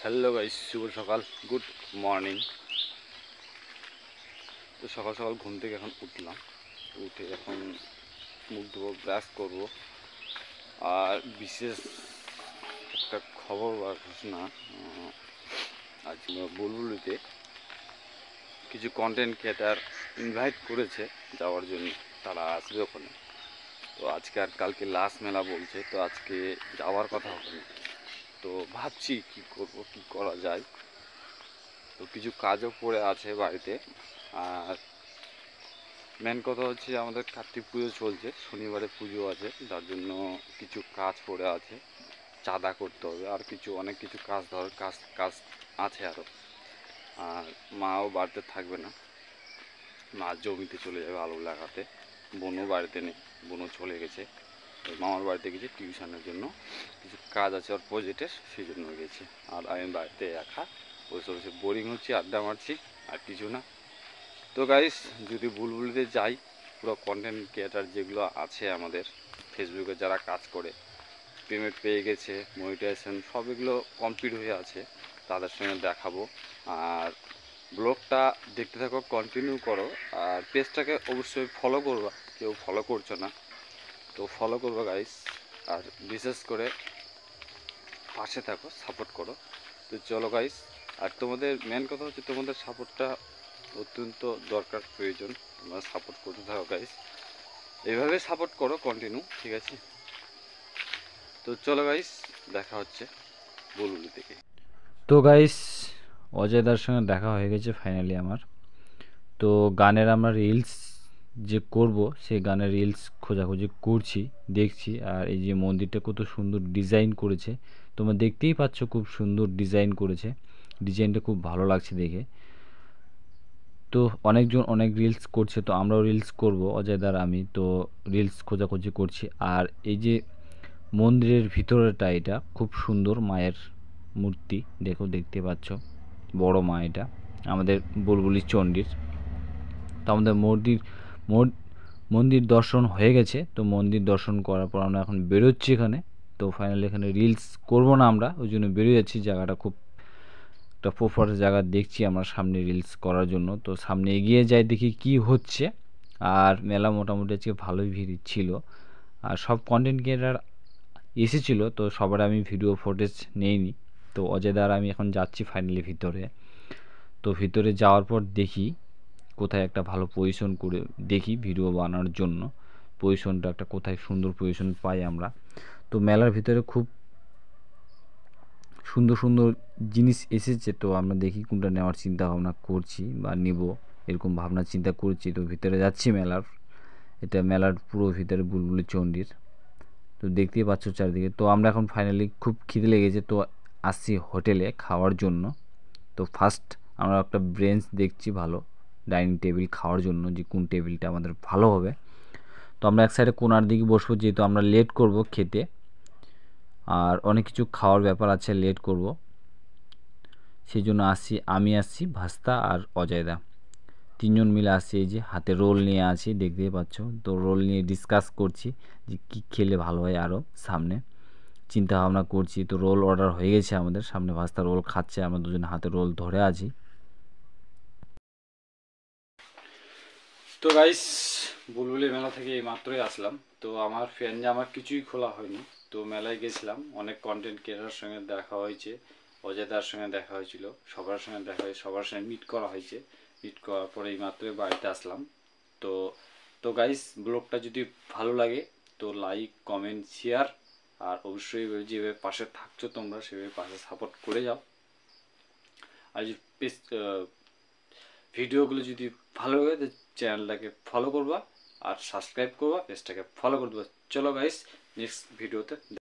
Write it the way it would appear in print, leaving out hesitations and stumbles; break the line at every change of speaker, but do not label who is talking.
Hello guys, শুভ সকাল, good morning. তো সকাল সকাল ঘুম থেকে এখন উঠলাম। উঠে এখন মুখ ধোবো, ব্রাশ করবো। আর বিশেষ একটা খবর বা ঘোষণা, আজ বুলবুলিতে কিছু কন্টেন্ট ক্রিয়েটার ইনভাইট করেছে যাওয়ার জন্য, তারা আসবে ওখানে। তো আজকে আর কালকে লাস্ট মেলা বলছে, তো আজকে যাওয়ার কথা হবে। তো ভাবছি কি করব, কি করা যায়। তো কিছু কাজও পড়ে আছে বাড়িতে। আর মেন কথা হচ্ছে আমাদের কার্তিক পুজো চলছে, শনিবারে পুজো আছে, যার জন্য কিছু কাজ পড়ে আছে, চাঁদা করতে হবে, আর কিছু অনেক কিছু কাজ কাজ আছে আরও। আর মাও বাড়িতে থাকবে না, মা জমিতে চলে যাবে আলু লাগাতে। বোনও বাড়িতে নেই, বোনও চলে গেছে মামার বাড়িতে, গেছে টিউশনের জন্য। কিছু কাজ আছে ওর প্রজেক্টের, সেই জন্য গেছে। আর আমি বাড়িতে একা বসে বসে বোরিং হচ্ছি, আড্ডা মারছি, আর কিছু না। তো গাইস, যদি বুলবুলিতে যাই, পুরো কন্টেন্ট ক্রিয়েটার যেগুলো আছে আমাদের ফেসবুকে যারা কাজ করে, পেমেন্ট পেয়ে গেছে, মনিটাইজেশন সব এগুলো কমপ্লিট হয়ে আছে, তাদের সঙ্গে দেখাবো। আর ব্লগটা দেখতে থাকো, কন্টিনিউ করো। আর পেজটাকে অবশ্যই ফলো করবা, কেউ ফলো করছো না তো ফলো করবো গাইস। আর বিশেষ করে পাশে থাকো, সাপোর্ট করো। তো চলো গাইস, আর তোমাদের মেন কথা হচ্ছে তোমাদের সাপোর্টটা অত্যন্ত দরকার, প্রয়োজন। তোমরা সাপোর্ট করতে থাকো গাইস, এইভাবে সাপোর্ট করো কন্টিনিউ, ঠিক আছে? তো চলো গাইস, দেখা হচ্ছে বুলবুলি থেকে।
তো গাইস, অজয়দার সঙ্গে দেখা হয়ে গেছে ফাইনালি আমার। তো গানের আমরা রিলস যে করব, সেই গানের রিলস খোঁজাখুঁজি করছি, দেখছি। আর এই যে মন্দিরটা কত সুন্দর ডিজাইন করেছে, তোমরা দেখতেই পাচ্ছ, খুব সুন্দর ডিজাইন করেছে। ডিজাইনটা খুব ভালো লাগছে দেখে। তো অনেকজন অনেক রিলস করছে, তো আমরাও রিলস করব, অজয়দার আমি। তো রিলস খোঁজাখুঁজি করছি। আর এই যে মন্দিরের ভিতরেটা, এটা খুব সুন্দর, মায়ের মূর্তি দেখতে পাচ্ছ, বড় মা এটা আমাদের বুলবুলি চণ্ডীর। তো আমাদের মন্দির দর্শন হয়ে গেছে। তো মন্দির দর্শন করার পর আমরা এখন বেরোচ্ছি এখানে। তো ফাইনালি এখানে রিলস করব না আমরা, ওই জন্য বেরিয়ে যাচ্ছি। জায়গাটা খুব একটা প্রপার জায়গা দেখছি আমরা সামনে রিলস করার জন্য। তো সামনে এগিয়ে যাই, দেখি কি হচ্ছে। আর মেলা মোটামুটি আজকে ভালোই ভিড় ছিল। আর সব কন্টেন্ট ক্রিয়েটার এসেছিল, তো সবার আমি ভিডিও ফুটেজ নেইনি। তো অজয়দার আমি এখন যাচ্ছি ফাইনালি ভিতরে। তো ভিতরে যাওয়ার পর দেখি কোথায় একটা ভালো পজিশন করে দেখি ভিডিও বানানোর জন্য, পজিশনটা একটা কোথায় সুন্দর পজিশন পাই আমরা। তো মেলার ভিতরে খুব সুন্দর সুন্দর জিনিস এসেছে, তো আমরা দেখি কোনটা নেওয়ার চিন্তা ভাবনা করছি বা নিব, এরকম ভাবনা চিন্তা করছি। তো ভিতরে যাচ্ছি মেলার, এটা মেলার পুরো ভিতরে বুলবুলি চণ্ডীর। তো দেখতেই পাচ্ছ চারিদিকে। তো আমরা এখন ফাইনালি খুব খিদে লেগেছে, তো আসছি হোটেলে খাওয়ার জন্য। তো ফার্স্ট আমরা একটা ব্রেঞ্চ দেখছি, ভালো ডাইনিং টেবিল খাওয়ার জন্য, যে কোন টেবিলটা আমাদের ভালো হবে। তো আমরা এক সাইডে কোনার দিকে বসবো, যেহেতু আমরা লেট করব খেতে। আর অনেক কিছু খাওয়ার ব্যাপার আছে, লেট করব, সেই জন্য আমি আসছি, ভাস্তা আর অজয়দা, তিনজন মিলে আসছি। এই যে হাতে রোল নিয়ে আছি, দেখতেই পাচ্ছ। তো রোল নিয়ে ডিসকাস করছি যে কী খেলে ভালো হয়, আরও সামনে চিন্তা ভাবনা করছি। তো রোল অর্ডার হয়ে গেছে আমাদের সামনে, ভাস্তা রোল খাচ্ছে, আমরা দুজনে হাতে রোল ধরে আছি।
তো গাইস, বুলবুলি মেলা থেকে এই মাত্রই আসলাম। তো আমার ফ্যান জামা কিছুই খোলা হয়নি। তো মেলায় গেছিলাম, অনেক কন্টেন্ট ক্রিয়েটারের সঙ্গে দেখা হয়েছে, অজয়দার সঙ্গে দেখা হয়েছিল, সবার সঙ্গে দেখা হয়েছে, সবার সঙ্গে মিট করা হয়েছে। মিট করার পরে এই মাত্রই বাড়িতে আসলাম। তো তো গাইস, ব্লগটা যদি ভালো লাগে তো লাইক, কমেন্ট, শেয়ার, আর অবশ্যই যেভাবে পাশে থাকছো তোমরা সেভাবে পাশে সাপোর্ট করে যাও। আর যদি ভিডিওগুলো যদি ভালো লাগে তো চ্যানেলটাকে ফলো করবা, আর সাবস্ক্রাইব করবা, পেজটাকে ফলো করে দেবা। চলো গাইস, নেক্সট ভিডিওতে